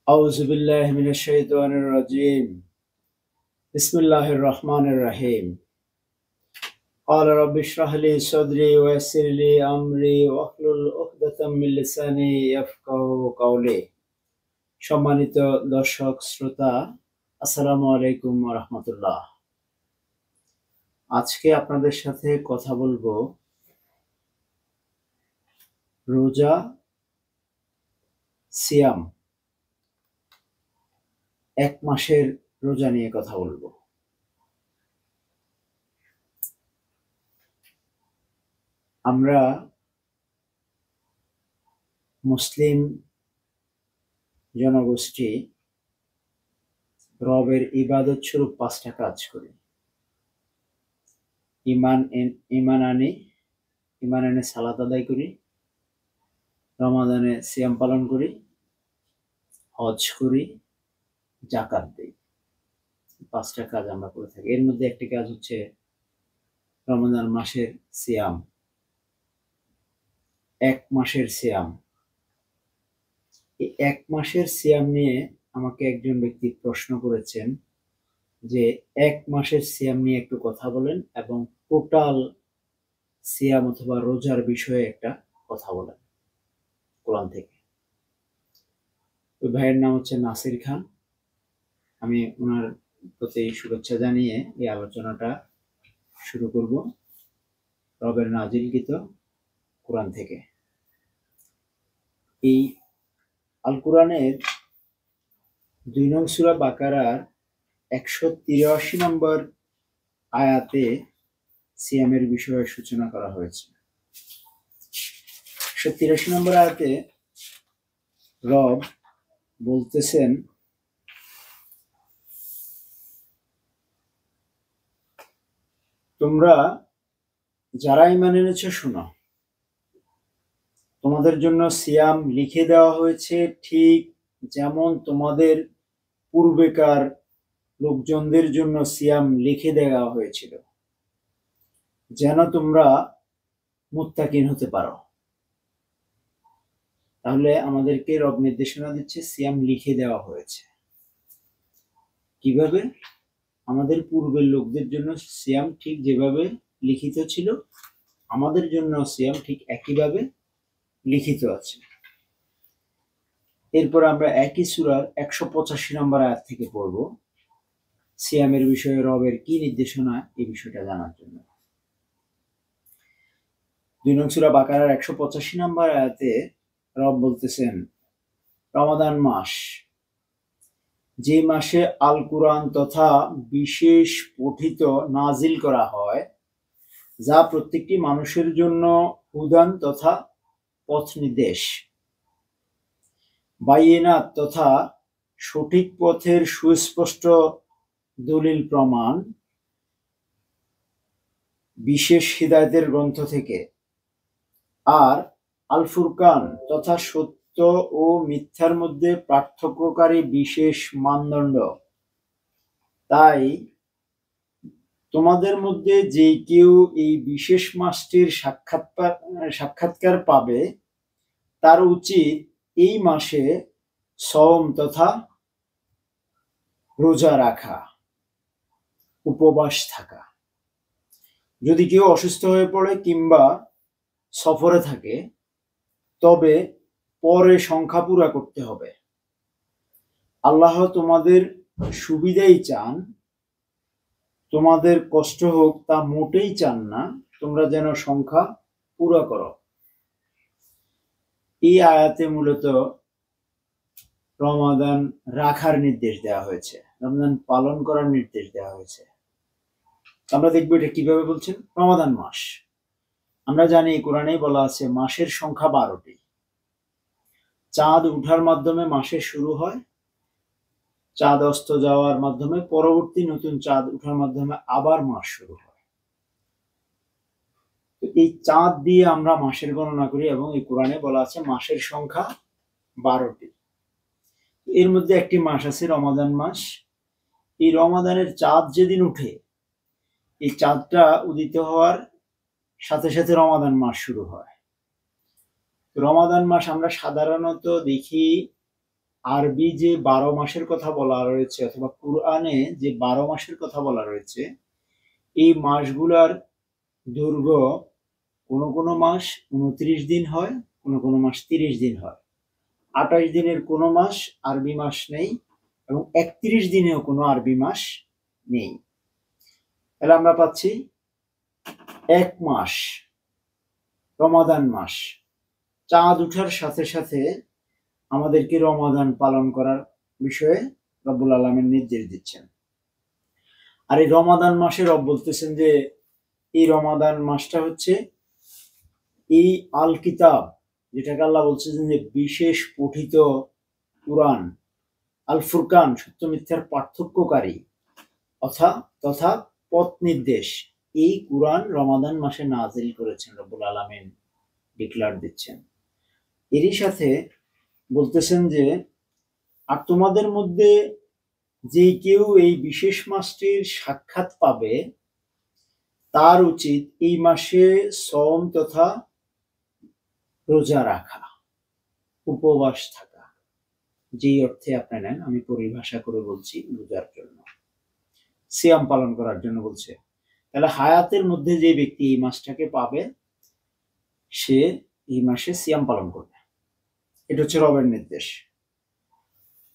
أعوذ بالله من الشيطان الرجيم بسم الله الرحمن الرحيم قال رب اشرح لي صدري ويسر لي أمري واحلل عقدة من লিসানি ইয়াফকাহু কওলি। সম্মানিত দর্শক শ্রোতা, আসসালামু আলাইকুম ওয়া রাহমাতুল্লাহ। আজকে আপনাদের সাথে কথা বলবো রোজা, সিয়াম, এক মাসের রোজা নিয়ে কথা বলবো। আমরা মুসলিম জনগোষ্ঠী রবের ইবাদত স্বরূপ 5টা কাজ করি। ইমান আনে সালাত আদায় করি, রমাদানে সিয়াম পালন করি, হজ করি, জাকাত দিই। 5টা কাজ আমরা করে থাকি। এর মধ্যে একটি কাজ হচ্ছে রমাদান মাসের সিয়াম, এক মাসের সিয়াম। এই এক মাসের সিয়াম নিয়ে আমাকে একজন ব্যক্তি প্রশ্ন করেছেন যে এক মাসের সিয়াম নিয়ে একটু কথা বলেন এবং টোটাল সিয়াম অথবা রোজার বিষয়ে একটা কথা বলেন কোরআন থেকে। ওই ভাইয়ের নাম হচ্ছে নাসির খান। আমি ওনার প্রতি শুভেচ্ছা জানিয়ে এই আলোচনাটা শুরু করব রবের নাজিলকৃত কোরআন থেকে। এই আল কোরআনের 2 নং সূরা বাকারার 183 নম্বর আয়াতে সিয়ামের বিষয়ে সূচনা করা হয়েছে। 183 নম্বর আয়াতে রব বলতেছেন, তোমরা যারা ঈমান এনেছো শোনো, তোমাদের জন্য সিয়াম লিখে দেওয়া হয়েছে ঠিক যেমন তোমাদের পূর্বেকার লোকজনদের জন্য সিয়াম লিখে দেওয়া হয়েছিল, যেন তোমরা মুত্তাকিন হতে পারো। তাহলে আমাদেরকে রব নির্দেশনা দিচ্ছে সিয়াম লিখে দেওয়া হয়েছে। কিভাবে? আমাদের পূর্বের লোকদের জন্য সিয়াম ঠিক যেভাবে লিখিত ছিল, আমাদের জন্য সিয়াম ঠিক একইভাবে লিখিত আছে। এরপর আমরা একই সূরার 185 নম্বর আয়াত থেকে পড়ব সিয়ামের বিষয়ে রবের কি নির্দেশনা, এই বিষয়টা জানার জন্য। 2 নং সূরা বাকারার 185 নম্বর আয়াতে রব বলতেছেন, রমাদান মাস, যে মাসে আল কুরআন তথা বিশেষ পঠিত নাজিল করা হয়, যা প্রত্যেকটি মানুষের জন্য হুদান তথা পথ নির্দেশ, বাইয়িনাত তথা সঠিক পথের সুস্পষ্ট দলিল প্রমাণ, বিশেষ হিদায়াতের গ্রন্থ থেকে, আর আল ফুরকান তথা সত্য ও মিথ্যার মধ্যে পার্থক্যকারী বিশেষ মানদণ্ড। তাই তোমাদের মধ্যে যে কেউ এই বিশেষ মাসটির সাক্ষাৎকার পাবে, তার উচিত এই মাসে সওম তথা রোজা রাখা, উপবাস থাকা। যদি কেউ অসুস্থ হয়ে পড়ে কিংবা সফরে থাকে, তবে পরে সংখ্যা পুরা করতে হবে। আল্লাহ তোমাদের সুবিধাই চান, তোমাদের কষ্ট হোক তা মোটেই চান না, তোমরা যেন সংখ্যা পুরা করো। এই আয়াতে মূলত রমাদান রাখার নির্দেশ দেওয়া হয়েছে, রমজান পালন করার নির্দেশ দেওয়া হয়েছে। আমরা দেখবো এটা কিভাবে বলছেন। রমাদান মাস, আমরা জানি কোরআনেই বলা আছে মাসের সংখ্যা 12টি। চাঁদ উঠার মাধ্যমে মাসের শুরু হয়, চাঁদ অস্ত যাওয়ার মাধ্যমে পরবর্তী নতুন চাঁদ উঠার মাধ্যমে আবার মাস শুরু হয়। এই চাঁদ দিয়ে আমরা মাসের গণনা করি এবং এই কোরআনে বলা আছে মাসের সংখ্যা 12টি। এর মধ্যে একটি মাস আছে রমাদান মাস। এই রমাদানের চাঁদ যেদিন উঠে, এই চাঁদটা উদিত হওয়ার সাথে সাথে রমাদান মাস শুরু হয়। রমাদান মাস আমরা সাধারণত দেখি আরবি যে 12 মাসের কথা বলা রয়েছে অথবা কুরআনে যে 12 মাসের কথা বলা রয়েছে, এই মাসগুলার দৈর্ঘ্য কোনো কোনো মাস 29 দিন হয়, কোনো কোনো মাস 30 দিন হয়। 28 দিনের কোনো মাস আরবি মাস নেই এবং 31 দিনেও কোনো আরবি মাস নেই। তাহলে আমরা পাচ্ছি এক মাস, রমাদান মাস। চাঁদ উঠার সাথে সাথে আমাদেরকে রমাদান পালন করার বিষয়ে রব্বুল আলামিন নির্দেশ দিচ্ছেন। আর এই রমাদান মাসে রব বলতেছেন যে এই রমাদান মাসটা হচ্ছে এই আল কিতাব, যেটাকে আল্লাহ বলছেন যে বিশেষ পঠিত কুরআন, আল ফুরকান, সত্য মিথ্যার পার্থক্যকারী তথা পথ নির্দেশ, এই কুরআন রমাদান মাসে নাজিল করেছেন রব্বুল আলামিন ডিক্লার দিচ্ছেন। এরই সাথে বলতেছেন যে আর তোমাদের মধ্যে যে কেউ এই বিশেষ মাসটির সাক্ষাৎ পাবে তার উচিত এই মাসে সওম তথা রোজা রাখা, উপবাস থাকা, যেই অর্থে আপনি নেন, আমি পরিভাষা করে বলছি বোঝার জন্য, সিয়াম পালন করার জন্য বলছে। তাহলে হায়াতের মধ্যে যে ব্যক্তি এই মাসটাকে পাবে সে এই মাসে সিয়াম পালন করবে, এটা হচ্ছে রবের নির্দেশ।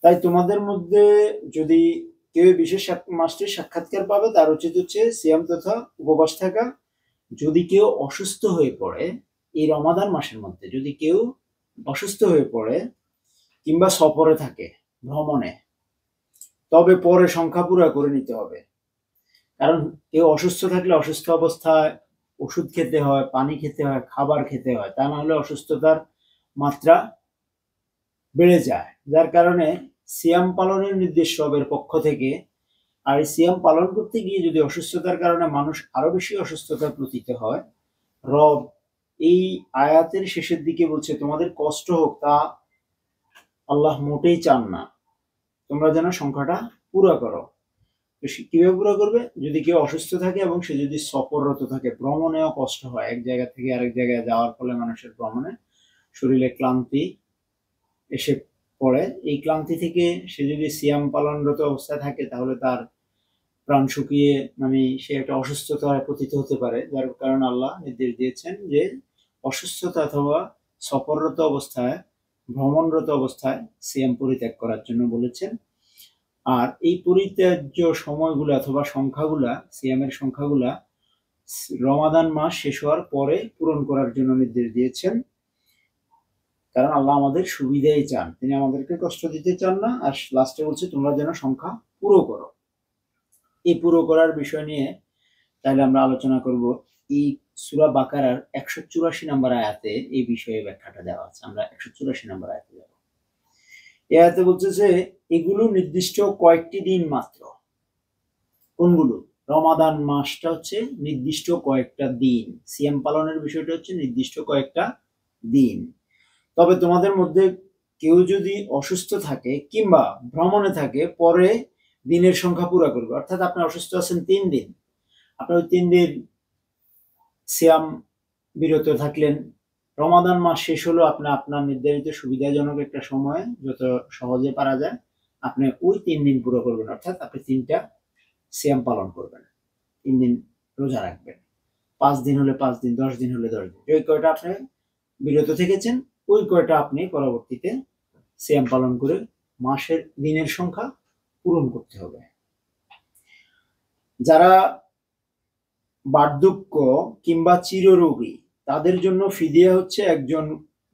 তাই তোমাদের মধ্যে যদি কেউ বিশেষ মাসটির সাক্ষাৎকার পাবে তার উচিত হচ্ছে সিয়াম তথা উপবাস থাকা। যদি কেউ অসুস্থ হয়ে পড়ে এই রমাদান মাসের মধ্যে, যদি কেউ অসুস্থ হয়ে পড়ে কিংবা সফরে থাকে, ভ্রমণে, তবে পরে সংখ্যা পুরা করে নিতে হবে। কারণ কেউ অসুস্থ থাকলে অসুস্থ অবস্থায় ওষুধ খেতে হয়, পানি খেতে হয়, খাবার খেতে হয়, তা না হলে অসুস্থতার মাত্রা বেড়ে যায়, যার কারণে সিয়াম পালনের নির্দেশ রবের পক্ষ থেকে। আর এই সিয়াম পালন করতে গিয়ে যদি অসুস্থতার কারণে মানুষ আরো বেশি অসুস্থতায় পতিত হয়, রব এই আয়াতের শেষের দিকে বলছে তোমাদের কষ্ট হোক তা আল্লাহ মোটেই চান না, তোমরা যেন সংখ্যাটা পুরো করো। কিভাবে পুরো করবে? যদি কেউ অসুস্থ থাকে এবং সে যদি সফররত থাকে, ভ্রমণেও কষ্ট হয়, এক জায়গা থেকে আরেক জায়গায় যাওয়ার ফলে মানুষের ভ্রমণে শরীরে ক্লান্তি এসে পড়ে, এই ক্লান্তি থেকে সে যদি সিয়াম পালনরত অবস্থায় থাকে তাহলে তার প্রাণ শুকিয়ে সে একটা অসুস্থতায় পতিত হতে পারে, যার কারণে আল্লাহ নির্দেশ দিয়েছেন যে অসুস্থতা অথবা সফররত অবস্থায়, ভ্রমণরত অবস্থায় সিয়াম পরিত্যাগ করার জন্য বলেছেন। আর এই পরিত্যাজ্য সময়গুলো অথবা সংখ্যাগুলা, সিয়ামের সংখ্যাগুলা রমাদান মাস শেষ হওয়ার পরে পূরণ করার জন্য নির্দেশ দিয়েছেন। কারণ আল্লাহ আমাদের সুবিধাই চান, তিনি আমাদেরকে কষ্ট দিতে চান না। আর লাস্টে বলছে তোমরা যেন সংখ্যা পুরো করো। এই পুরো করার বিষয় নিয়ে তাহলে আমরা আলোচনা করব এই সূরা বাকারার 184 নম্বর আয়াতে এই বিষয়ে ব্যাখ্যাটা দেওয়া আছে। আমরা 184 নম্বর আয়াতে যাব। এই আয়াতে বলছে যে এগুলো নির্দিষ্ট কয়েকটি দিন মাত্র। কোনগুলো? রমাদান মাসটা হচ্ছে নির্দিষ্ট কয়েকটা দিন, সিয়াম পালনের বিষয়টা হচ্ছে নির্দিষ্ট কয়েকটা দিন। তবে তোমাদের মধ্যে কেউ যদি অসুস্থ থাকে কিংবা ভ্রমণে থাকে পরে দিনের সংখ্যা পুরা করবে। অর্থাৎ আপনি অসুস্থ আছেন 3 দিন, আপনি ওই 3 দিন সিয়াম বিরত থাকলেন, রমাদান মাস শেষ হলো, আপনি আপনার নির্ধারিত সুবিধাজনক একটা সময়ে যত সহজে পারা যায় আপনি ওই 3 দিন পুরো করবেন। অর্থাৎ আপনি 3টা সিয়াম পালন করবেন, 3 দিন রোজা রাখবেন, 5 দিন হলে 5 দিন, 10 দিন হলে 10 দিন, ওই কয়টা আপনি বিরত থেকেছেন ওই কয়টা আপনি পরবর্তীতে সিয়াম পালন করে মাসের দিনের সংখ্যা পূরণ করতে হবে। যারা বার্ধক্য কিংবা চিররোগী তাদের জন্য ফিদিয়া হচ্ছে একজন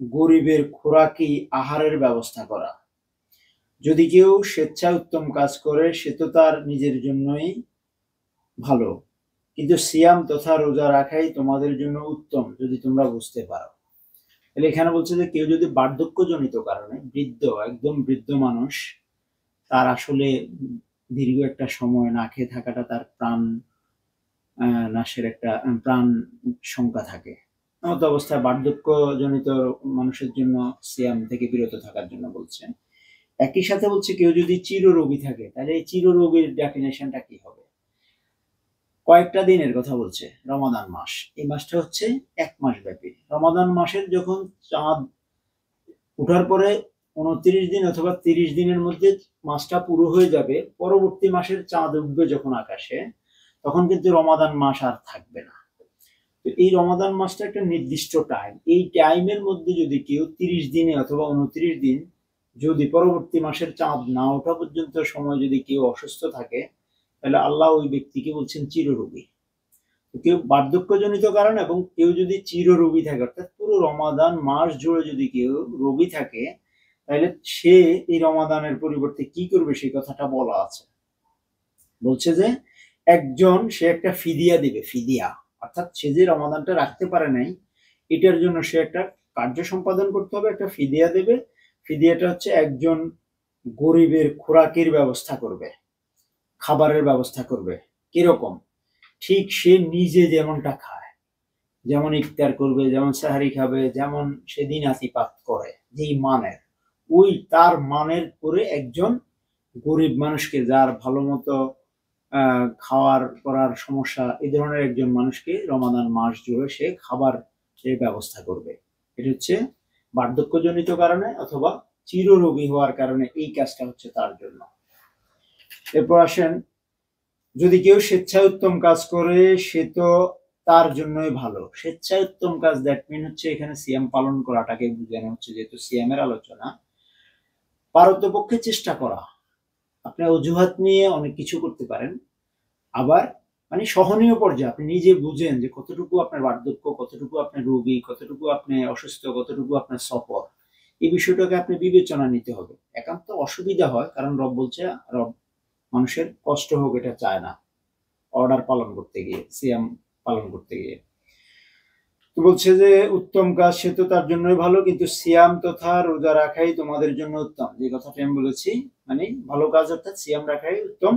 গরিবের খোরাকি আহারের ব্যবস্থা করা। যদি কেউ স্বেচ্ছায় উত্তম কাজ করে সে তো তার নিজের জন্যই ভালো, কিন্তু সিয়াম তথা রোজা রাখাই তোমাদের জন্য উত্তম যদি তোমরা বুঝতে পারো। তাহলে এখানে বলছে যে কেউ যদি বার্ধক্যজনিত কারণে, একদম বৃদ্ধ মানুষ, তার আসলে দীর্ঘ একটা সময় না খেয়ে থাকাটা তার প্রাণ নাশের একটা প্রাণ শঙ্কা থাকে, এমত অবস্থায় বার্ধক্যজনিত মানুষের জন্য সিয়াম থেকে বিরত থাকার জন্য বলছে। একই সাথে বলছে কেউ যদি চিররোগী থাকে তাহলে এই চিররোগীর ডেফিনেশনটা কি হবে? কয়েকটা দিনের কথা বলছে রমাদান মাস, এই মাসটা হচ্ছে 1 মাস ব্যাপী। রমাদান মাসের যখন চাঁদ উঠার পরে 29 দিন অথবা 30 দিনের মধ্যে মাসটা পুরো হয়ে যাবে, পরবর্তী মাসের চাঁদ উঠবে যখন আকাশে, তখন কিন্তু রমাদান মাস আর থাকবে না। তো এই রমাদান মাসটা একটা নির্দিষ্ট টাইম, এই টাইমের মধ্যে যদি কেউ 30 দিনে অথবা 29 দিন যদি পরবর্তী মাসের চাঁদ না ওঠা পর্যন্ত সময় যদি কেউ অসুস্থ থাকে, তাহলে আল্লাহ ওই ব্যক্তিকে বলছেন চিররোগী। কেউ বার্ধক্যজনিত কারণ এবং কেউ যদি চিররোগী থাকে, অর্থাৎ পুরো রমাদান মাস জুড়ে যদি কেউ রোগী থাকে, তাহলে সে এই রমাদানের পরিবর্তে কি করবে সেই কথাটা বলা আছে। বলছে যে একজন সে একটা ফিদিয়া দিবে, ফিদিয়া অর্থাৎ সে যে রমাদানটা রাখতে পারে নাই এটার জন্য সে একটা কার্য সম্পাদন করতে হবে, একটা ফিদিয়া দেবে। ফিদিয়াটা হচ্ছে একজন গরিবের খোরাকের ব্যবস্থা করবে, খাবারের ব্যবস্থা করবে। কিরকম? ঠিক সে নিজে যেমনটা খায়, যেমন ইফতার করবে, যেমন সাহারি খাবে, যেমন সেদিন আতিপাত করে যেই মানের, ওই তার মানের করে একজন গরিব মানুষকে, যার ভালো মতো খাওয়ার করার সমস্যা, এই ধরনের একজন মানুষকে রমাদান মাস জুড়ে সে খাবার সে ব্যবস্থা করবে। এটা হচ্ছে বার্ধক্যজনিত কারণে অথবা চিররোগী হওয়ার কারণে এই কাজটা হচ্ছে তার জন্য। এরপর আসেন, যদি কেউ স্বেচ্ছায় উত্তম কাজ করে সে তো তার জন্যই ভালো। স্বেচ্ছায় উত্তম কাজ দ্যাট মিন হচ্ছে এখানে সিয়াম পালন করাটাকে বোঝানো হচ্ছে, যেহেতু সিয়ামের আলোচনা। পারতপক্ষে চেষ্টা করা, আপনি অজুহাত নিয়ে অনেক কিছু করতে পারেন, আবার মানে সহনীয় পর্যায়ে আপনি নিজে বুঝেন যে কতটুকু আপনার বার্ধক্য, কতটুকু আপনার রোগী, কতটুকু আপনি অসুস্থ, কতটুকু আপনার সফর, এই বিষয়টাকে আপনি বিবেচনা নিতে হবে। একান্ত অসুবিধা হয় কারণ রব বলছে, রব মানুষের কষ্ট হোক এটা চায় না অর্ডার পালন করতে গিয়ে, সিয়াম পালন করতে গিয়ে। তো বলছে যে উত্তম কাজ সে তো তার জন্যই ভালো, কিন্তু সিয়াম তথা রোজা রাখাই তোমাদের জন্য উত্তম। যে কথাটা আমি বলেছি, মানে ভালো কাজ অর্থাৎ সিয়াম রাখাই উত্তম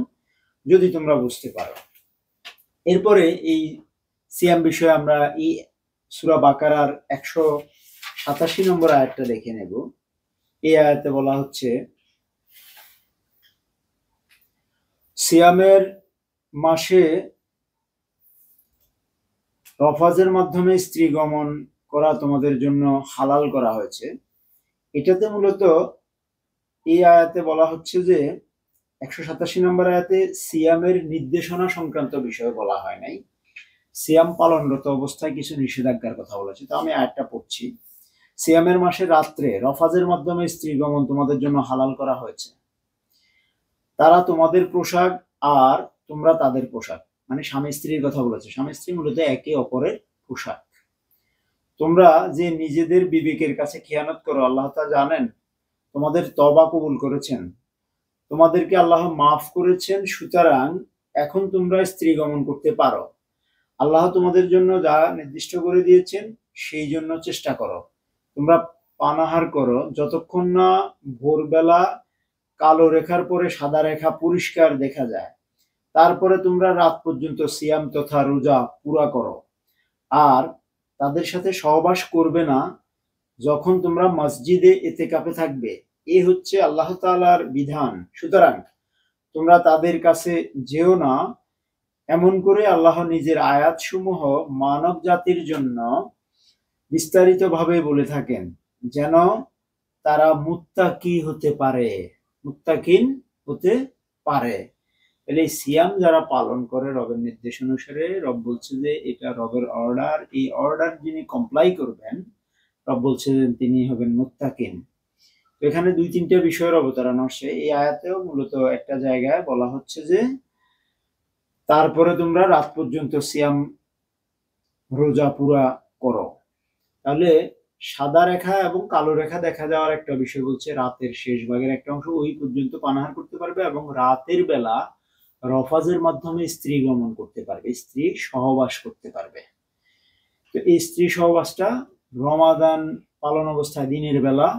যদি তোমরা বুঝতে পারো। এরপরে এই সিয়াম বিষয়ে আমরা এই সূরা বাকারার 187 নম্বর আয়াতটা দেখে নেব। এই আয়াতে বলা হচ্ছে, সিয়ামের মাসে রফাজের মাধ্যমে স্ত্রী গমন করা তোমাদের জন্য হালাল করা হয়েছে। এটাতে মূলত এই আয়াতে বলা হচ্ছে যে 187 নম্বর আয়াতে সিয়ামের নির্দেশনা সংক্রান্ত বিষয় বলা হয় নাই, সিয়াম পালনরত অবস্থায় কিছু নিষেধাজ্ঞার কথা বলেছে। তো আমি আয়াতটা পড়ছি। সিয়ামের মাসে রাত্রে রফাজের মাধ্যমে স্ত্রী গমন তোমাদের জন্য হালাল করা হয়েছে। তারা তোমাদের পোশাক আর তোমরা তাদের পোশাক, মানে স্বামী স্ত্রীর কথা বলেছে। স্বামী স্ত্রী মূলত একে অপরের পোশাক। তোমরা যে নিজেদের বিবেকের কাছে খেয়ানত করো, আল্লাহ তা জানেন। তোমাদের তওবা কবুল করেছেন, তোমাদেরকে আল্লাহ মাফ করেছেন, সুতরাং এখন তোমরা স্ত্রী গমন করতে পারো। আল্লাহ তোমাদের জন্য যা নির্দিষ্ট করে দিয়েছেন সেই জন্য চেষ্টা করো। তোমরা পানাহার করো যতক্ষণ না ভোরবেলা কালো রেখার পরে সাদা রেখা পরিষ্কার দেখা যায়, তারপরে তোমরা রাত পর্যন্ত সিয়াম তথা রোজা পুরা করো। আর তাদের সাথে সহবাস করবে না যখন তোমরা মসজিদে ইতিকাফে থাকবে, এ হচ্ছে আল্লাহ তাআলার বিধান। সুতরাং তোমরা তাদের কাছে যেও না। এমন করে আল্লাহ নিজের আয়াতসমূহ মানব জাতির জন্য বিস্তারিতভাবে বলে থাকেন যেন তারা মুত্তাকি হতে পারে, মুত্তাকিন হতে পারে। তাহলে এই সিয়াম যারা পালন করে রবের নির্দেশ অনুসারে, রব বলছে যে এটা রবের অর্ডার, এই অর্ডার যিনি কমপ্লাই করবেন, রব বলছে যে তিনি হবেন মুত্তাকিন। তো এখানে 2-3টা বিষয়ের অবতারণা আসছে এই আয়াতেও। মূলত একটা জায়গায় বলা হচ্ছে যে তারপরে তোমরা রাত পর্যন্ত সিয়াম রোজা পুরা করো। তাহলে সাদা রেখা এবং কালো রেখা দেখা যাওয়ার একটা বিষয় বলছে, রাতের শেষ ভাগের একটা অংশ ওই পর্যন্ত পানাহার করতে পারবে এবং রাতের বেলা রফাজের মাধ্যমে স্ত্রী গমন করতে পারবে, স্ত্রী সহবাস করতে পারবে। তো এই স্ত্রী সহবাসটা রমাদান পালন অবস্থায় দিনের বেলা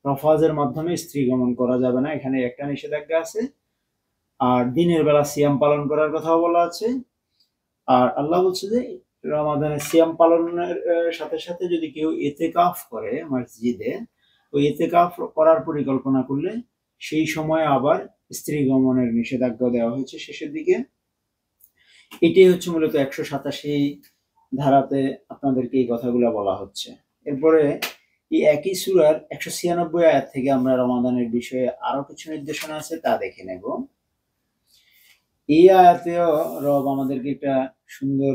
রফাজের মাধ্যমে স্ত্রী গমন করা যাবে না, এখানে একটা নিষেধাজ্ঞা আছে। আর দিনের বেলা সিয়াম পালন করার কথাও বলা আছে। আর আল্লাহ বলছে যে রমাদানের সিয়াম পালনের সাথে সাথে যদি কেউ ইতিকাফ করে মসজিদে, ওই ইতিকাফ করার পরিকল্পনা করলে সেই সময় আবার স্ত্রী গমনের নিষেধাজ্ঞা দেওয়া হয়েছে শেষের দিকে। এটাই হচ্ছে মূলত 187 ধারাতে আপনাদেরকে এই কথাগুলো বলা হচ্ছে। এরপরে এই একই সূরার 196 আয়াত থেকে আমরা রমাদানের বিষয়ে আরো কিছু নির্দেশনা আছে তা দেখে নেব। এই আয়াতেও রব আমাদেরকে একটা সুন্দর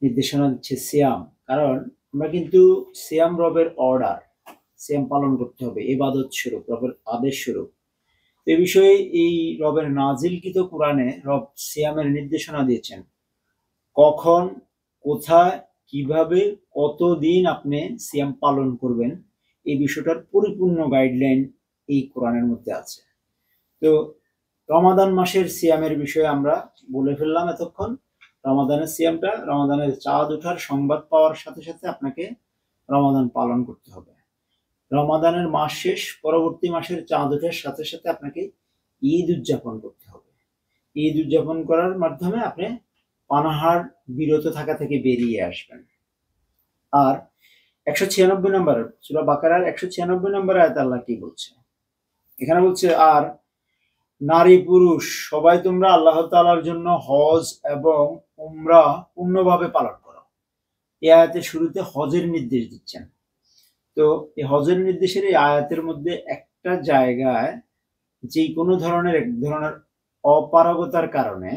নির্দেশনা দিচ্ছে সিয়াম, কারণ আমরা কিন্তু সিয়াম রবের অর্ডার, সিয়াম পালন করতে হবে ইবাদত স্বরূপ, রবের আদেশ স্বরূপ। এ বিষয়ে এই রবের নাজিলকৃত কোরআনে রব সিয়ামের নির্দেশনা দিয়েছেন, কখন, কোথায়, কিভাবে, কতদিন আপনি সিয়াম পালন করবেন, এই বিষয়টার পরিপূর্ণ গাইডলাইন এই কোরআনের মধ্যে আছে। তো রমাদান মাসের সিয়ামের বিষয়ে আমরা বলে ফেললাম এতক্ষণ। রমাদানের সিয়ামটা রমাদানের চাঁদ ওঠার সংবাদ পাওয়ার সাথে সাথে আপনাকে রমাদান পালন করতে হবে। রমাদানের মাস শেষ, পরবর্তী মাসের চাঁদ ওঠার সাথে সাথে আপনাকে ঈদ উদযাপন করতে হবে। ঈদ উদযাপন করার মাধ্যমে আপনি পানাহার বিরত থাকা থেকে বেরিয়ে আসবেন। আর 196 নম্বর সূরা বাকারার 196 নম্বর আয়াতে আল্লাহ কি বলছে? এখানে বলছে, আর নারী পুরুষ সবাই তোমরা আল্লাহ তাআলার জন্য হজ এবং উমরা পূর্ণভাবে পালন করো। এই আয়াতের শুরুতে হজের নির্দেশ দিচ্ছেন। তো এই হজের নির্দেশের এই আয়াতের মধ্যে একটা জায়গায় যে কোনো ধরনের এক ধরনের অপারগতার কারণে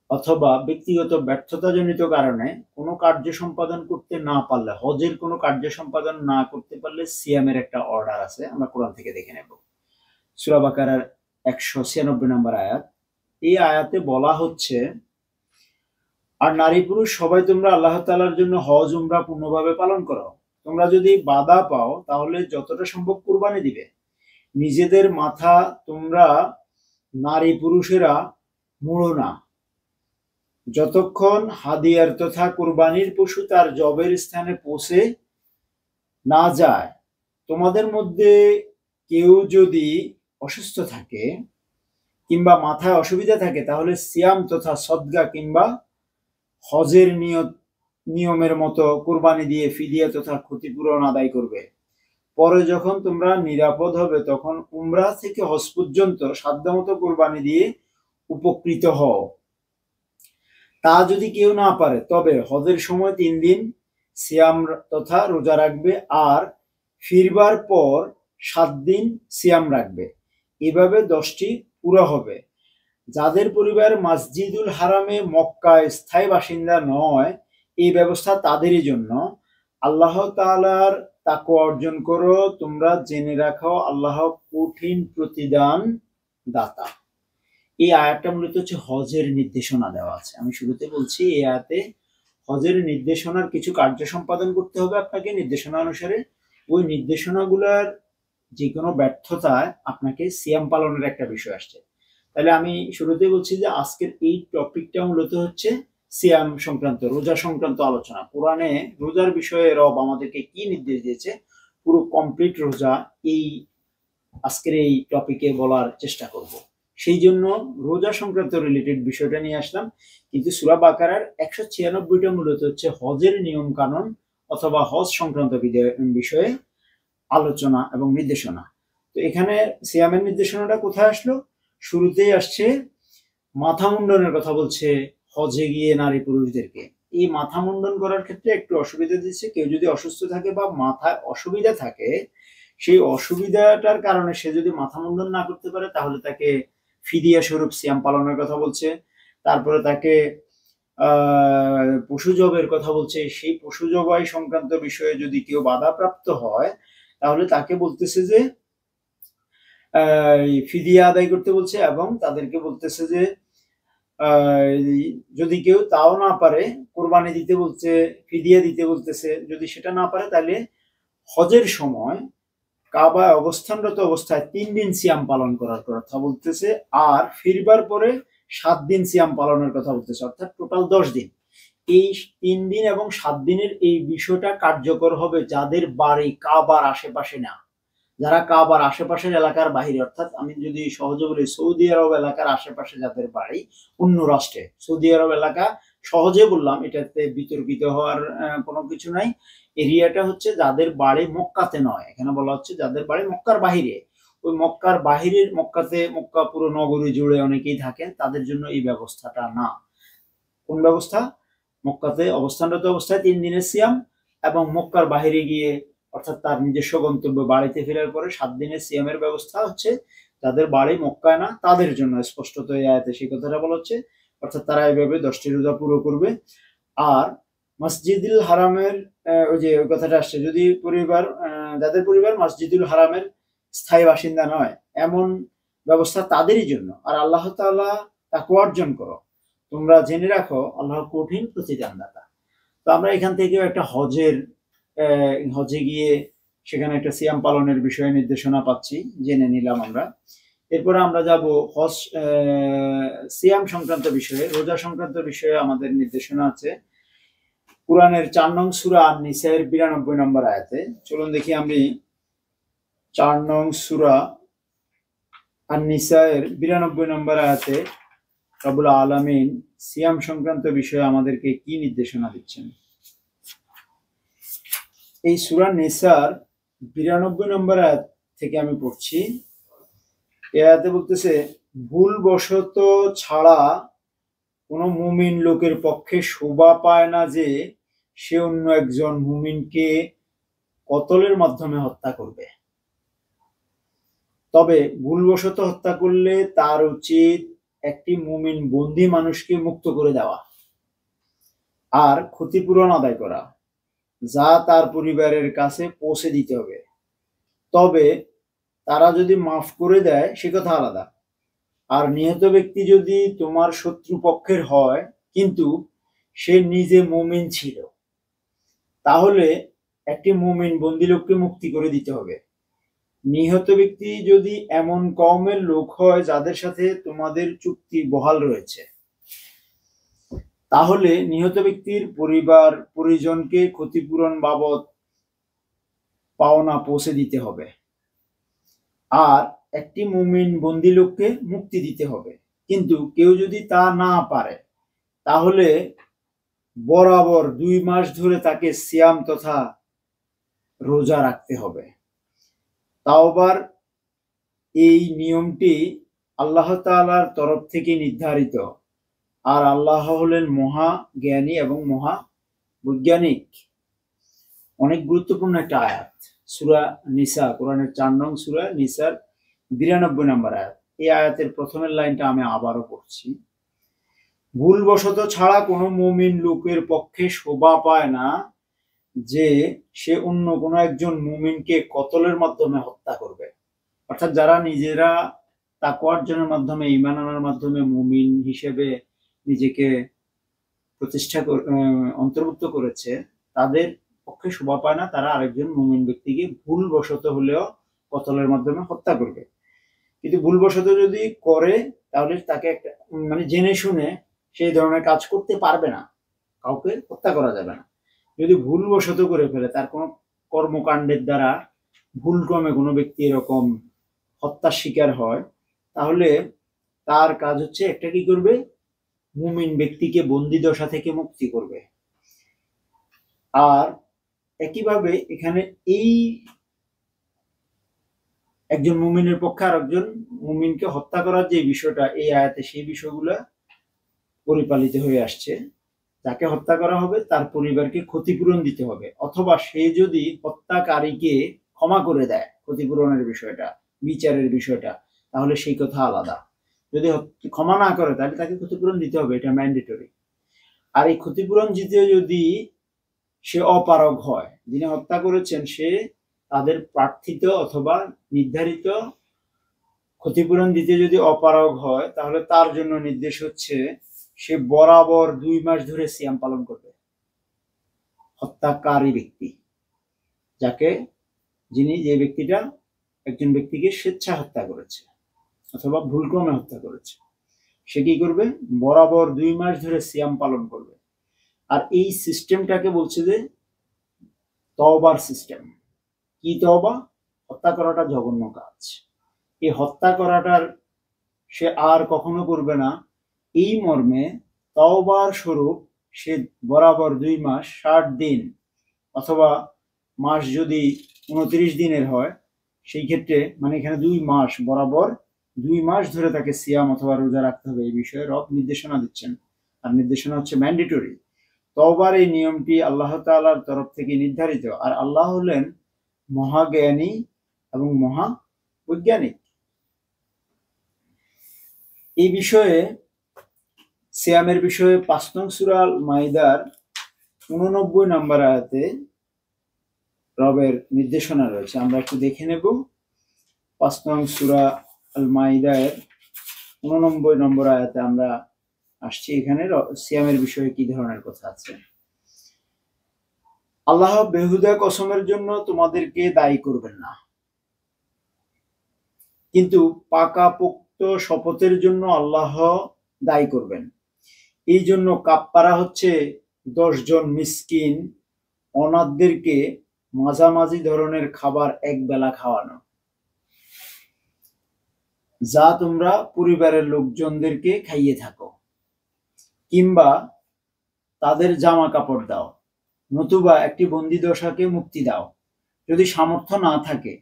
অথবা ব্যক্তিগত ব্যর্থতাজনিত কারণে কোনো কার্য সম্পাদন করতে না পারলে, হজের কোনো কার্য সম্পাদন না করতে পারলে সিয়ামের একটা অর্ডার আছে, আমরা কোরআন থেকে দেখে নেব। সূরা বাকারার 196 নম্বর আয়াত। এই আয়াতে বলা হচ্ছে, আর নারী পুরুষ সবাই তোমরা আল্লাহ তাআলার জন্য হজ উমরা পূর্ণভাবে পালন করো। তোমরা যদি বাধা পাও তাহলে যতটা সম্ভব কুরবানি দিবে। নিজেদের মাথা তোমরা নারী পুরুষেরা মুড়ো না, যতক্ষণ হাদিয়ার তথা কুরবানির পশু তার জবের স্থানে পৌঁছে না যায়। তোমাদের মধ্যে কেউ যদি অসুস্থ থাকে কিংবা মাথায় অসুবিধা থাকে তাহলে সিয়াম তথা সদকা কিংবা হজের নিয়মের মতো কুরবানি দিয়ে ফিদিয়া তথা ক্ষতিপূরণ আদায় করবে। পরে যখন তোমরা নিরাপদ হবে তখন উমরা থেকে হজ পর্যন্ত সাধ্যমতো কুরবানি দিয়ে উপকৃত হও। তা যদি কেউ না পারে তবে হজের সময় 3 দিন সিয়াম তথা রোজা রাখবে আর ফিরবার পর 7 দিন সিয়াম রাখবে। এভাবে 10টি পুরো হবে। যাদের পরিবার মসজিদুল হারামে মক্কায় স্থায়ী বাসিন্দা নয়, এই ব্যবস্থা তাদেরই জন্য। আল্লাহ তাআলার তাকওয়া অর্জন করো, তোমরা জেনে রাখো আল্লাহ কঠিন প্রতিদান দাতা। এই আয়াতটা মূলত হচ্ছে হজের নির্দেশনা দেওয়া আছে। আমি শুরুতে বলছি এই আয়াতে হজের নির্দেশনার কিছু কার্য সম্পাদন করতে হবে আপনাকে নির্দেশনা অনুসারে। ওই নির্দেশনাগুলোর যে কোনো ব্যর্থতায় আপনাকে সিয়াম পালনের একটা বিষয় আসছে। তাহলে আমি শুরুতে বলছি যে আজকের এই টপিকটা মূলত হচ্ছে সিয়াম সংক্রান্ত, রোজা সংক্রান্ত আলোচনা। কোরআনে রোজার বিষয়ে রব আমাদেরকে কি নির্দেশ দিয়েছে পুরো কমপ্লিট রোজা এই আজকের এই টপিকে বলার চেষ্টা করব। সেই জন্য রোজা সংক্রান্ত রিলেটেড বিষয়টা নিয়ে আসলাম। কিন্তু সূরা বাকারার 196টা মূলত হচ্ছে হজের নিয়ম কানুন অথবা হজ সংক্রান্ত বিষয়ে আলোচনা এবং নির্দেশনা। তো এখানে সিয়ামের নির্দেশনাটা কোথায় আসলো? শুরুতেই আসছে মাথা মুন্ডনের কথা বলছে হজে গিয়ে নারী পুরুষদেরকে। এই মাথা মুন্ডন করার ক্ষেত্রে একটু অসুবিধা দিচ্ছে। কেউ যদি অসুস্থ থাকে বা মাথায় অসুবিধা থাকে, সেই অসুবিধাটার কারণে সে যদি মাথা মুন্ডন না করতে পারে তাহলে তাকে ফিদিয়া স্বরূপ সিয়াম পালনের কথা বলছে। তারপরে তাকে পশু জবের কথা বলছে। সেই পশু জবাই সংক্রান্ত বিষয়ে যদি কেউ বাধাপ্রাপ্ত হয় তাহলে তাকে বলতেছে যে ফিদিয়া আদায় করতে বলছে, এবং তাদেরকে বলতেছে যে যদি কেউ তাও না পারে কোরবানি দিতে বলছে, ফিদিয়া দিতে বলতেছে। যদি সেটা না পারে তাহলে হজের সময় কাবায় অবস্থানরত অবস্থায় 3 দিন সিয়াম পালন করার কথা বলতেছে, আর ফিরবার পরে 7 দিন সিয়াম পালনের কথা বলতেছে, অর্থাৎ টোটাল 10 দিন। এই 3 দিন এবং 7 দিনের এই বিষয়টা কার্যকর হবে যাদের বাড়ি কাবার আশেপাশে না, যারা কাবার আশেপাশের এলাকার বাহিরে, অর্থাৎ আমি যদি সহজে বলি সৌদি আরব এলাকার আশেপাশে যাদের বাড়ি অন্য রাষ্ট্রে। সৌদি আরব এলাকা সহজে বললাম, এটাতে বিতর্কিত হওয়ার কোনো কিছু নাই। এরিয়াটা হচ্ছে যাদের বাড়ি মক্কাতে নয়, এখানে বলা হচ্ছে যাদের বাড়ি মক্কার বাহিরে। ওই মক্কার বাহিরের মক্কাতে, মক্কা পুরো নগরী জুড়ে অনেকেই থাকেন, তাদের জন্য এই ব্যবস্থাটা না। কোন ব্যবস্থা? মক্কাতে অবস্থানরত অবস্থায় 3 দিনের সিয়াম, এবং মক্কার বাহিরে গিয়ে অর্থাৎ তার নিজস্ব গন্তব্য বাড়িতে ফেরার পরে 7 দিনের সিয়ামের ব্যবস্থা হচ্ছে যাদের বাড়ি মক্কায় না তাদের জন্য, স্পষ্টত এই আয়াতে সেই কথাটা বলা হচ্ছে। অর্থাৎ তারা এইভাবে 10টি রোজা পুরো করবে। আর মসজিদুল হারামের ওই যে ওই কথাটা আসছে, যদি পরিবার যাদের পরিবার মসজিদুল হারামের স্থায়ী বাসিন্দা নয় এমন ব্যবস্থা তাদেরই জন্য। আর আল্লাহ তাআলা তাকওয়া অর্জন করো, তোমরা জেনে রাখো আল্লাহ কঠিন প্রতিদানদাতা। তো আমরা এখান থেকেও একটা হজে গিয়ে সেখানে একটা সিয়াম পালনের বিষয়ে নির্দেশনা পাচ্ছি, জেনে নিলাম আমরা। এরপরে আমরা যাব হজ সিয়াম সংক্রান্ত বিষয়ে, রোজা সংক্রান্ত বিষয়ে আমাদের নির্দেশনা আছে কুরআনের 4 নং সূরা আন-নিসার 92 নম্বর আয়াতে। চলুন দেখি আমি 4 নং সূরা আন-নিসার 92 নম্বর আয়াতে রব্বুল আলামিন সিয়াম সংক্রান্ত বিষয়ে আমাদেরকে কি নির্দেশনা দিচ্ছেন। এই সূরা নিসার 92 নম্বর আয়াত থেকে আমি পড়ছি। এই আয়াতে বলতেছে, ভুলবশত ছাড়া কোনো মুমিন লোকের পক্ষে শোভা পায় না যে সে অন্য একজন মুমিনকে কতলের মাধ্যমে হত্যা করবে। তবে ভুলবশত হত্যা করলে তার উচিত একটি মুমিন বন্দী মানুষকে মুক্ত করে দেওয়া আর ক্ষতিপূরণ আদায় করা, যা তার পরিবারের কাছে পৌঁছে দিতে হবে। তবে তারা যদি মাফ করে দেয় সে কথা আলাদা। আর নিহত ব্যক্তি যদি তোমার শত্রু পক্ষের হয় কিন্তু সে নিজে মুমিন ছিল, তাহলে একটি মুমিন বন্দী লোককে মুক্তি করে দিতে হবে। নিহত ব্যক্তি যদি এমন কওমের লোক হয় যাদের সাথে তোমাদের চুক্তি বহাল রয়েছে, তাহলে নিহত ব্যক্তির পরিবার পরিজনকে ক্ষতিপূরণ বাবদ পাওনা পৌঁছে দিতে হবে আর একটি মুমিন বন্দী লোককে মুক্তি দিতে হবে। কিন্তু কেউ যদি তা না পারে তাহলে বরাবর 2 মাস ধরে তাকে সিয়াম তথা রোজা রাখতে হবে। তাওবার এই নিয়মটি আল্লাহ তাআলার তরফ থেকে নির্ধারিত, আর আল্লাহ হলেন মহা জ্ঞানী এবং মহা বৈজ্ঞানিক। অনেক গুরুত্বপূর্ণ একটা আয়াত, সূরা নিসা, কোরআনের 4 নং সূরা নিসার 92 নম্বর আয়াত। এই আয়াতের প্রথমের লাইনটা আমি আবারও পড়ছি। ভুলবশত ছাড়া কোনো মুমিন লোকের পক্ষে শোভা পায় না যে সে অন্য কোনো একজন মুমিনকে কতলের মাধ্যমে হত্যা করবে। অর্থাৎ যারা নিজেরা তাকওয়া অর্জনের মাধ্যমে, ঈমান আনার মাধ্যমে মুমিন হিসেবে নিজেকে অন্তর্ভুক্ত করেছে, তাদের পক্ষে শোভা পায় না তারা আরেকজন মুমিন ব্যক্তিকে ভুলবশত হলেও কতলের মাধ্যমে হত্যা করবে। কিন্তু ভুলবশত যদি করে তাহলে তাকে একটা জেনে শুনে সেই ধরনের কাজ করতে পারবে না, কাউকে হত্যা করা যাবে না। যদি ভুলবশত করে ফেলে, তার কোনো কর্মকাণ্ডের দ্বারা ভুলক্রমে কোনো ব্যক্তি এরকম হত্যার শিকার হয়, তাহলে তার কাজ হচ্ছে একটা কি করবে, মুমিন ব্যক্তিকে বন্দী দশা থেকে মুক্তি করবে। আর একইভাবে এখানে এই একজন মুমিনের পক্ষে আর একজন মুমিনকে হত্যা করার যে বিষয়টা এই আয়াতে, সেই বিষয়গুলো পরিপালিত হয়ে আসছে। যাকে হত্যা করা হবে তার পরিবারকে ক্ষতিপূরণ দিতে হবে, অথবা সে যদি হত্যাকারীকে ক্ষমা করে দেয়, ক্ষতিপূরণের বিষয়টা, বিচারের বিষয়টা, তাহলে সেই কথা আলাদা। যদি ক্ষমা না করে তাহলে তাকে ক্ষতিপূরণ দিতে হবে, এটা ম্যান্ডেটরি। আর এই ক্ষতিপূরণ দিতে যদি সে অপারগ হয়, যিনি হত্যা করেছেন সে তাদের প্রার্থিত অথবা নির্ধারিত ক্ষতিপূরণ দিতে যদি অপারগ হয়, তাহলে তার জন্য নির্দেশ হচ্ছে সে বরাবর 2 মাস ধরে সিয়াম পালন করবে। হত্যাকারী ব্যক্তি, যে ব্যক্তিটা একজন ব্যক্তিকে স্বেচ্ছা হত্যা করেছে অথবা ভুলক্রমে হত্যা করেছে, সে কি করবে, বরাবর 2 মাস ধরে সিয়াম পালন করবে। আর এই সিস্টেমটাকে বলছে যে তওবার সিস্টেম। কি তওবা? হত্যা করাটা জঘন্য কাজ, এই হত্যা করাটার সে আর কখনো করবে না, এই মর্মে তওবার স্বরূপ সে বরাবর 2 মাস 60 দিন, অথবা মাস যদি 29 দিনের হয় সেই ক্ষেত্রে এখানে 2 মাস, বরাবর 2 মাস ধরে তাকে সিয়াম অথবা রোজা রাখতে হবে। এই বিষয়ে রব নির্দেশনা দিচ্ছেন, আর নির্দেশনা হচ্ছে ম্যান্ডেটরি। তওবার এই নিয়মটি আল্লাহ তাআলার তরফ থেকে নির্ধারিত, আর আল্লাহ হলেন মহাজ্ঞানী এবং মহাবৈজ্ঞানিক। এই বিষয়ে সিয়ামের বিষয়ে 5 নং সূরা আল মাইদার 89 নম্বর আয়াতে রবের নির্দেশনা রয়েছে। আমরা একটু দেখে নেব। 5 নং সূরা আল মাইদার 89 নম্বর আয়াতে আমরা আসছি। এখানে সিয়ামের বিষয়ে কি ধরনের কথা আছে। আল্লাহ বেহুদা কসমের জন্য তোমাদেরকে দায়ী করবেন না, কিন্তু পাকাপোক্ত শপথের জন্য আল্লাহ দায়ী করবেন। এই জন্য কাফফারা হচ্ছে 10 জন মিসকিন অনাথদেরকে মাঝামাঝি ধরনের খাবার এক বেলা খাওয়ানো, যা তোমরা পরিবারের লোকজনদেরকে খাইয়ে থাকো, কিংবা তাদের জামা কাপড় দাও, নতুবা একটি বন্দিদশাকে মুক্তি দাও। যদি সামর্থ্য না থাকে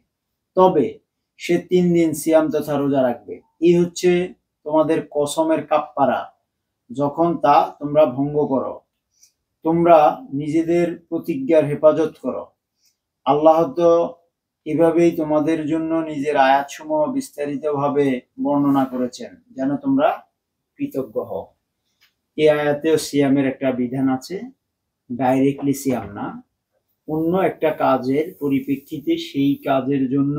তবে সে 3 দিন সিয়াম তথা রোজা রাখবে। এই হচ্ছে তোমাদের কসমের কাফফারা যখন তা তোমরা ভঙ্গ করো। তোমরা নিজেদের প্রতিজ্ঞার হেফাজত করো। আল্লাহ তো এভাবেই তোমাদের জন্য নিজের আয়াতসমূহ বিস্তারিতভাবে বর্ণনা করেছেন যেন তোমরা কৃতজ্ঞ হও। এই আয়াতেও সিয়ামের একটা বিধান আছে, ডাইরেক্টলি সিয়াম না, অন্য একটা কাজের পরিপ্রেক্ষিতে সেই কাজের জন্য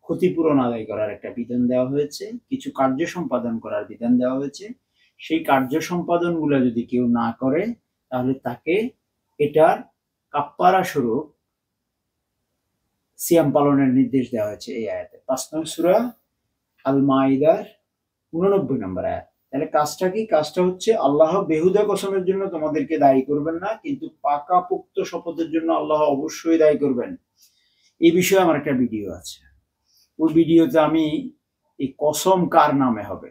ক্ষতিপূরণ আদায় করার একটা বিধান দেওয়া হয়েছে, কিছু কার্য সম্পাদন করার বিধান দেওয়া হয়েছে। সেই কার্য সম্পাদনগুলো যদি কেউ না করে তাহলে তাকে এটার কাফফারা স্বরূপ সিয়াম পালনের নির্দেশ দেওয়া হয়েছে এই আয়াতে। 5 নং সূরা আল মাইদার 89 নম্বর আয়াত। তাহলে কাজটা কি? কাজটা হচ্ছে আল্লাহ বেহুদা কসমের জন্য তোমাদেরকে দায়ী করবেন না, কিন্তু পাকাপোক্ত শপথের জন্য আল্লাহ অবশ্যই দায়ী করবেন। এই বিষয়ে আমার একটা ভিডিও আছে। ওই ভিডিওতে আমি এই কসম কার নামে হবে,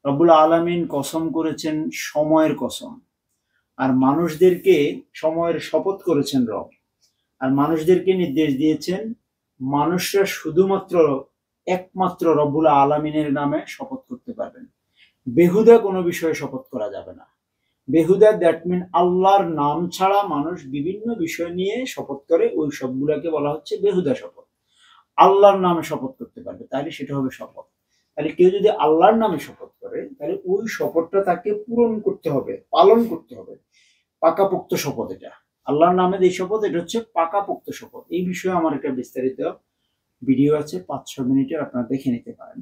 রব্বুল আলামিন কসম করেছেন সময়ের কসম, আর মানুষদেরকে সময়ের শপথ করেছেন রব, আর মানুষদেরকে নির্দেশ দিয়েছেন মানুষরা শুধুমাত্র একমাত্র রব্বুল আলামিনের নামে শপথ করতে পারবেন। বেহুদা কোনো বিষয়ে শপথ করা যাবে না। বেহুদা দ্যাট মিন আল্লাহর নাম ছাড়া মানুষ বিভিন্ন বিষয় নিয়ে শপথ করে, ওই সবগুলোকে বলা হচ্ছে বেহুদা শপথ। আল্লাহর নামে শপথ করতে পারবে তাহলে সেটা হবে শপথ। তাহলে কেউ যদি আল্লাহর নামে শপথ করে তাহলে ওই শপথটা তাকে পূরণ করতে হবে, পালন করতে হবে। পাকাপোক্ত শপথ এটা, আল্লাহর নামে যে শপথ, এটা হচ্ছে পাকাপোক্ত শপথ। এই বিষয়ে আমার একটা বিস্তারিত ভিডিও আছে 5-6 মিনিটের, আপনারা দেখে নিতে পারেন।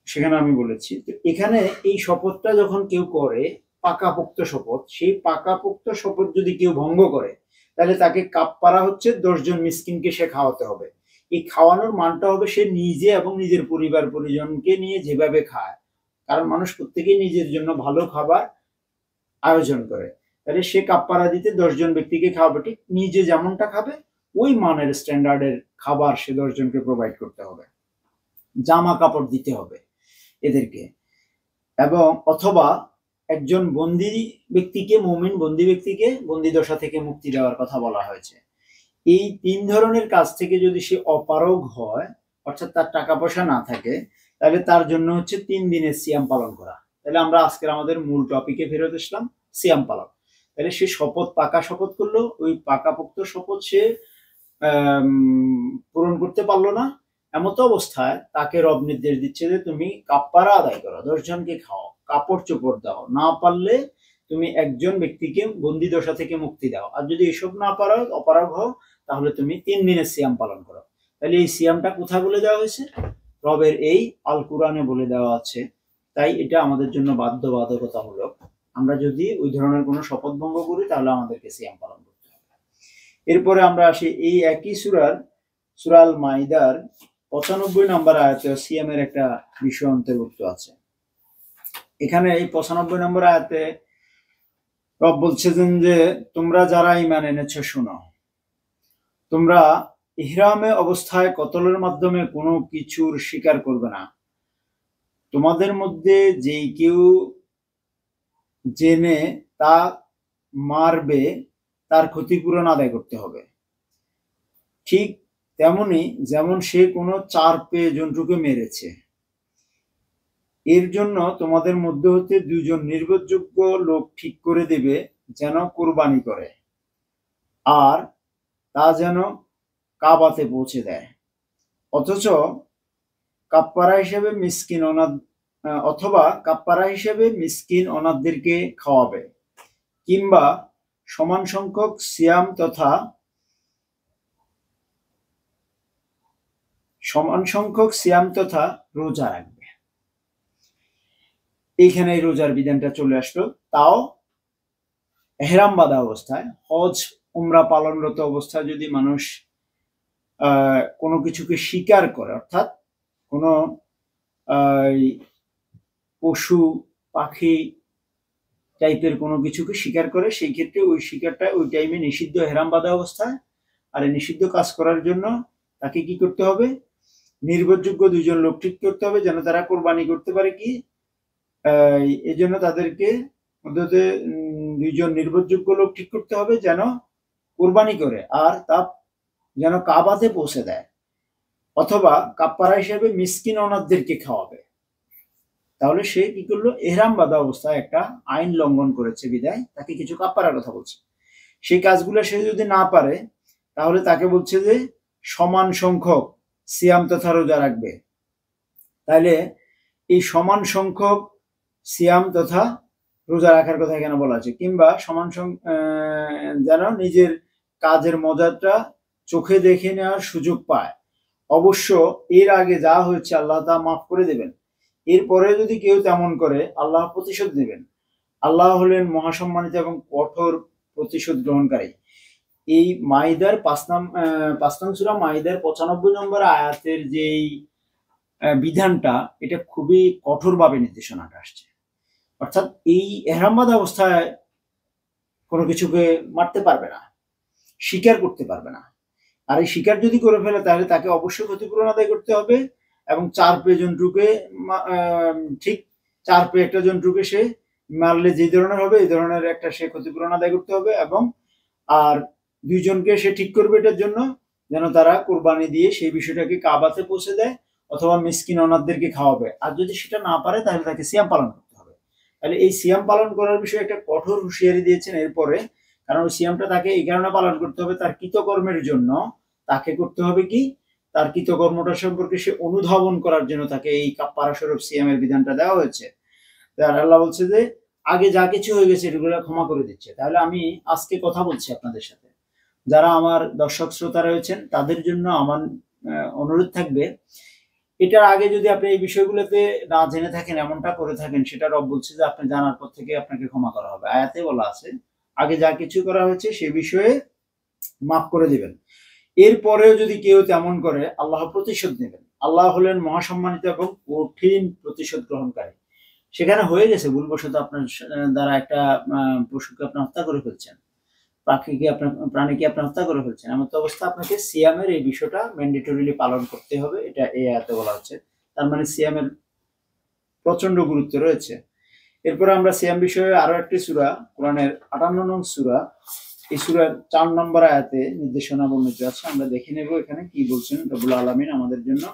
সেখানে আমি বলেছি। তো এখানে এই শপথটা যখন কেউ করে পাকাপোক্ত শপথ, সেই পাকাপোক্ত শপথ যদি কেউ ভঙ্গ করে তাহলে তাকে কাফফারা হচ্ছে 10 জন মিসকিনকে সে খাওয়াতে হবে। এই খাওয়ানোর মানটা হবে সে নিজে এবং নিজের পরিবার পরিজনকে নিয়ে যেভাবে খায়, কারণ মানুষ প্রত্যেকেই নিজের জন্য ভালো খাবার আয়োজন করে, তাহলে সে কাফফারা দিতে 10 জন ব্যক্তিকে খাওয়াবে, ঠিক নিজে যেমনটা খাবে ওই মানের স্ট্যান্ডার্ডের খাবার সে 10 জনকে প্রোভাইড করতে হবে। জামা কাপড় দিতে হবে এদেরকে, এবং অথবা একজন বন্দী ব্যক্তিকে, মুমিন বন্দী ব্যক্তিকে বন্দী দশা থেকে মুক্তি দেওয়ার কথা বলা হয়েছে। এই 3 ধরনের কাজ থেকে যদি সে অপারগ হয়, অর্থাৎ তার টাকা পয়সা না থাকে, তাহলে তার জন্য হচ্ছে 3 দিনের সিয়াম পালন করা। তাহলে আমরা আজকের আমাদের মূল টপিকে ফেরত আসলাম, সিয়াম পালন। তাহলে সে শপথ, পাকা শপথ করলো, ওই পাকাপোক্ত শপথ সে পূরণ করতে পারলো না, এমতো অবস্থায় তাকে রব নির্দেশ দিচ্ছে যে তুমি কাফফারা আদায় করো, 10 জনকে খাও, কাপড় চোপড় দাও, না পারলে তুমি একজন ব্যক্তিকে বন্দী দশা থেকে মুক্তি দাও, আর যদি এসব না পারো, অপারগ হও, তাহলে তুমি 3 দিনের সিয়াম পালন করো। তাহলে এই সিয়ামটা কোথায় বলে দেওয়া হয়েছে? রবের এই আল কুরআনে বলে দেওয়া আছে। তাই এটা আমাদের জন্য বাধ্যবাধকতামূলক। আমরা যদি ওই ধরনের কোনো শপথ ভঙ্গ করি তাহলে আমাদেরকে সিয়াম পালন করতে হবে। এরপরে আমরা আসি এই একই সূরা আল মাইদার 95 নম্বর আয়াতে সিয়ামের একটা বিষয় অন্তর্ভুক্ত আছে। এখানে এই 95 নম্বর আয়াতে রব বলছেন যে তোমরা যারা ঈমান এনেছো শোনো, তোমরা ইহরামে অবস্থায় কতলের মাধ্যমে কোনো কিছুর শিকার করবে না। তোমাদের মধ্যে যেই কেউ জেনে তা মারবে তার ক্ষতিপূরণ আদায় করতে হবে, ঠিক তেমনি যেমন সে কোনো 4 পেয়ে জন্তুকে মেরেছে। এর জন্য তোমাদের মধ্যে হতে 2 জন নির্ভরযোগ্য লোক ঠিক করে দেবে যেন কুরবানি করে, আর তা যেন কাবাতে পৌঁছে দেয়, অথচ কাপ্পারা হিসেবে মিসকিন অনাথ অথবা কাপ্পারা হিসেবে মিসকিন অনাথদেরকে খাওয়াবে, কিংবা সমান সংখ্যক সিয়াম তথা রোজা রাখবে। এইখানে রোজার বিধানটা চলে আসলো, তাও এহরাম বাঁধা অবস্থায়। হজ উমরা পালনরত অবস্থায় যদি মানুষ কোনো কিছুকে শিকার করে, অর্থাৎ কোনো পশু পাখি টাইপের কোনো কিছুকে শিকার করে, সেই ক্ষেত্রে ওই শিকারটা ওই টাইমে নিষিদ্ধ, এহরাম বাঁধা অবস্থায়। আর এই নিষিদ্ধ কাজ করার জন্য তাকে কি করতে হবে? নির্ভরযোগ্য দুইজন লোক ঠিক করতে হবে, যেন তারা কোরবানি করতে পারে। কি এই জন্য তাদেরকে মধ্যে দুইজন নির্ভরযোগ্য লোক ঠিক করতে হবে যেন কোরবানি করে, আর তা যেন কাবাতে পৌঁছে দেয়, অথবা কাপ্পারা হিসেবে মিসকিন অনাথদেরকে খাওয়াবে। তাহলে সে কি করলো? এহরাম বাঁধা অবস্থায় একটা আইন লঙ্ঘন করেছে, বিদায় তাকে কিছু কাপ্পারার কথা বলছে। সেই কাজগুলো সে যদি না পারে, তাহলে তাকে বলছে যে সমান সংখ্যক সিয়াম তথা রোজা রাখবে। তাহলে এই সমান সংখ্যক সিয়াম তথা রোজা রাখার কথা এখানে বলা আছে, কিংবা সমান যেন নিজের কাজের মজাটা চোখে দেখে নেওয়ার সুযোগ পায়। অবশ্য এর আগে যা হয়েছে আল্লাহ তা মাফ করে দেবেন, এরপরে যদি কেউ তেমন করে আল্লাহ প্রতিশোধ নেবেন। আল্লাহ হলেন মহাসম্মানিত এবং কঠোর প্রতিশোধ গ্রহণকারী। এই মাইদার 5 নং সূরা মাইদার 95 নম্বর আয়াতের যেই বিধানটা, এটা খুবই কঠোরভাবে নির্দেশনাটা আসছে। অর্থাৎ এই এহরাম বাঁধা অবস্থায় কোনো কিছুকে মারতে পারবে না, শিকার করতে পারবে না। আর এই শিকার যদি করে ফেলে, তাহলে তাকে অবশ্যই ক্ষতিপূরণ আদায় করতে হবে, এবং 4 পে জন্তুকে ঠিক 4 পে একটা জন্তুকে সে মারলে যে ধরনের হবে, এই ধরনের একটা সে ক্ষতিপূরণ আদায় করতে হবে। এবং আর 2 জনকে সে ঠিক করবে এটার জন্য, যেন তারা কোরবানি দিয়ে সেই বিষয়টাকে কাবাতে পৌঁছে দেয়, অথবা মিসকিন অনাথদেরকে খাওয়াবে। আর যদি সেটা না পারে, তাহলে তাকে সিয়াম পালন করতে হবে। তাহলে এই সিয়াম পালন করার বিষয়ে একটা কঠোর হুঁশিয়ারি দিয়েছেন এরপরে, কারণ ওই সিয়ামটা তাকে এই কারণে পালন করতে হবে, তার কৃতকর্মের জন্য তাকে করতে হবে কি, তার কৃতকর্মটা সম্পর্কে সে অনুধাবন করার জন্য তাকে এই কাপ্পারা স্বরূপ সিয়ামের বিধানটা দেওয়া হয়েছে। আর আল্লাহ বলছে যে আগে যা কিছু হয়ে গেছে এগুলো ক্ষমা করে দিচ্ছে। তাহলে আমি আজকে কথা বলছি আপনাদের সাথে, যারা আমার দর্শক শ্রোতা রয়েছেন তাদের জন্য আমার অনুরোধ থাকবে, এটার আগে যদি আপনি এই বিষয়গুলোতে না জেনে থাকেন, এমনটা করে থাকেন, সেটা রব বলছে যে আপনি জানার পর থেকে আপনাকে ক্ষমা করা হবে। আয়াতে বলা আছে আগে যা কিছু করা হয়েছে সে বিষয়ে মাফ করে দিবেন। এরপরেও যদি কেউ তেমন করে, আল্লাহ প্রতিশোধ নেবেন। আল্লাহ হলেন মহাসম্মানিত এবং কঠিন প্রতিশোধ গ্রহণকারী। সেখানে হয়ে গেছে ভুলবশত আপনার দ্বারা একটা পশুকে আপনি হত্যা করে ফেলছেন, প্রাণীকে আপনি হত্যা করে ফেলছেন, এমন অবস্থা আপনাকে সিয়ামের এই বিষয়টা ম্যান্ডেটরিলি পালন করতে হবে, এটা এই আয়াতে বলা হচ্ছে। তার মানে সিয়ামের প্রচন্ড গুরুত্ব রয়েছে। এরপরে আমরা সিয়াম বিষয়ে আরো একটি সূরা, কোরআনের 58 নং সূরা, এই সূরার 4 নম্বর আয়াতে নির্দেশনা বর্ণিত আছে। আমরা দেখে নেব এখানে কি বলছেন রব্বুল আলামিন আমাদের জন্য।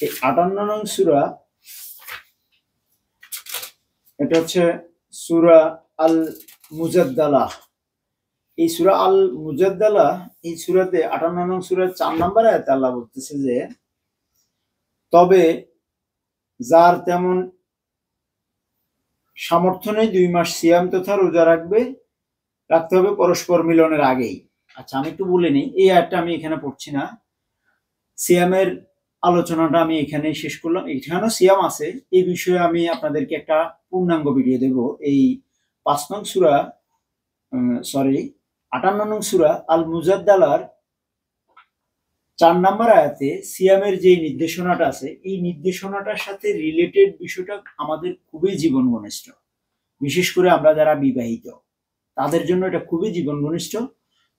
এই 58 নং সূরা, এটা হচ্ছে সূরা আল মুজাদ্দালাহ। এই সূরা আল মুজাদ্দালাহ, এই সূরাতে 58 নং সূরার 4 নম্বর আয়াতে আল্লাহ বলতেছে যে, তবে যার তেমন সামর্থ্য নেই 2 মাস সিয়াম তথা রোজা রাখতে হবে পরস্পর মিলনের আগেই। আচ্ছা, আমি একটু বলে নিই, এই আয়াতটা আমি এখানে পড়ছি না, সিয়ামের আলোচনাটা আমি এখানেই শেষ করলাম। এখানেও সিয়াম আছে, এই বিষয়ে আমি আপনাদেরকে একটা পূর্ণাঙ্গ ভিডিও দেব। এই 5 নং সূরা 58 নং সূরা আল মুজাদ্দালার 4 নম্বর আয়াতে সিয়ামের যে নির্দেশনাটা আছে, এই নির্দেশনাটার সাথে রিলেটেড বিষয়টা আমাদের খুবই জীবন ঘনিষ্ঠ। বিশেষ করে আমরা যারা বিবাহিত, তাদের জন্য এটা খুবই জীবন ঘনিষ্ঠ।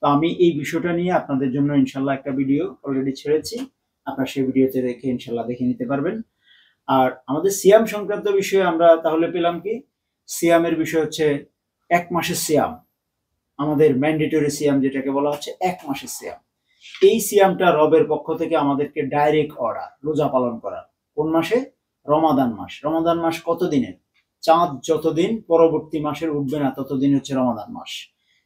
তো আমি এই বিষয়টা নিয়ে আপনাদের জন্য ইনশাল্লাহ একটা ভিডিও অলরেডি ছেড়েছি, আপনারা সেই ভিডিওতে রেখে ইনশাল্লাহ দেখে নিতে পারবেন। আর আমাদের সিয়াম সংক্রান্ত বিষয়ে আমরা তাহলে পেলাম কি, সিয়ামের বিষয় হচ্ছে 1 মাসের সিয়াম, আমাদের ম্যান্ডেটরি সিয়াম যেটাকে বলা হচ্ছে 1 মাসের সিয়াম। এই সিয়ামটা রবের পক্ষ থেকে আমাদেরকে ডাইরেক্ট অর্ডার, রোজা পালন করার। কোন মাসে? রমাদান মাস। রমাদান মাস কত দিনের? চাঁদ যতদিন পরবর্তী মাসের উঠবে না ততদিন হচ্ছে রমাদান মাস।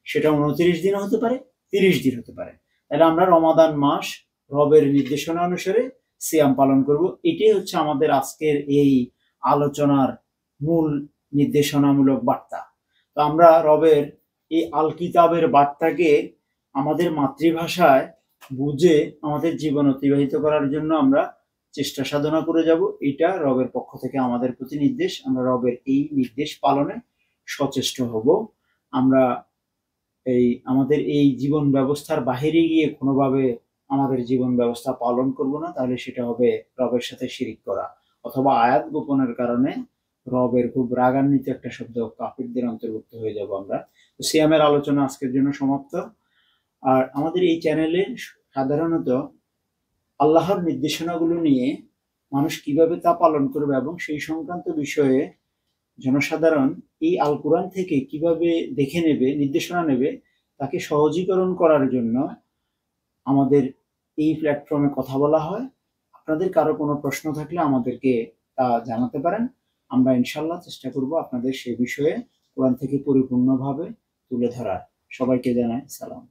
সেটা 29 দিন হতে পারে, 30 দিন হতে পারে। তাহলে আমরা রমাদান মাস রবের নির্দেশনা অনুসারে সিয়াম পালন করব। এটাই হচ্ছে আমাদের আজকের এই আলোচনার মূল নির্দেশনামূলক বার্তা। তো আমরা রবের এই আল কিতাবের বার্তাকে আমাদের মাতৃভাষায় বুঝে আমাদের জীবন অতিবাহিত করার জন্য আমরা চেষ্টা সাধনা করে যাব। এটা রবের পক্ষ থেকে আমাদের প্রতি নির্দেশ। আমরা রবের এই নির্দেশ পালনে সচেষ্ট হব। আমরা আমাদের এই জীবন ব্যবস্থার বাহিরে গিয়ে কোনোভাবে আমাদের জীবন ব্যবস্থা পালন করব না, তাহলে সেটা হবে রবের সাথে শিরিক করা, অথবা আয়াত গোপনের কারণে রবের খুব রাগান্বিত একটা শব্দ কাফিরদের অন্তর্ভুক্ত হয়ে যাব আমরা। তো সিয়ামের আলোচনা আজকের জন্য সমাপ্ত। আর আমাদের এই চ্যানেলে সাধারণত আল্লাহর নির্দেশনাগুলো নিয়ে মানুষ কিভাবে তা পালন করবে এবং সেই সংক্রান্ত বিষয়ে জনসাধারণ এই আল কোরআন থেকে কিভাবে দেখে নেবে, নির্দেশনা নেবে, তাকে সহজীকরণ করার জন্য আমাদের এই প্ল্যাটফর্মে কথা বলা হয়। আপনাদের কারো কোনো প্রশ্ন থাকলে আমাদেরকে তা জানাতে পারেন। আমরা ইনশাল্লাহ চেষ্টা করব আপনাদের সে বিষয়ে কোরআন থেকে পরিপূর্ণভাবে তুলে ধরার। সবাইকে জানাই সালাম।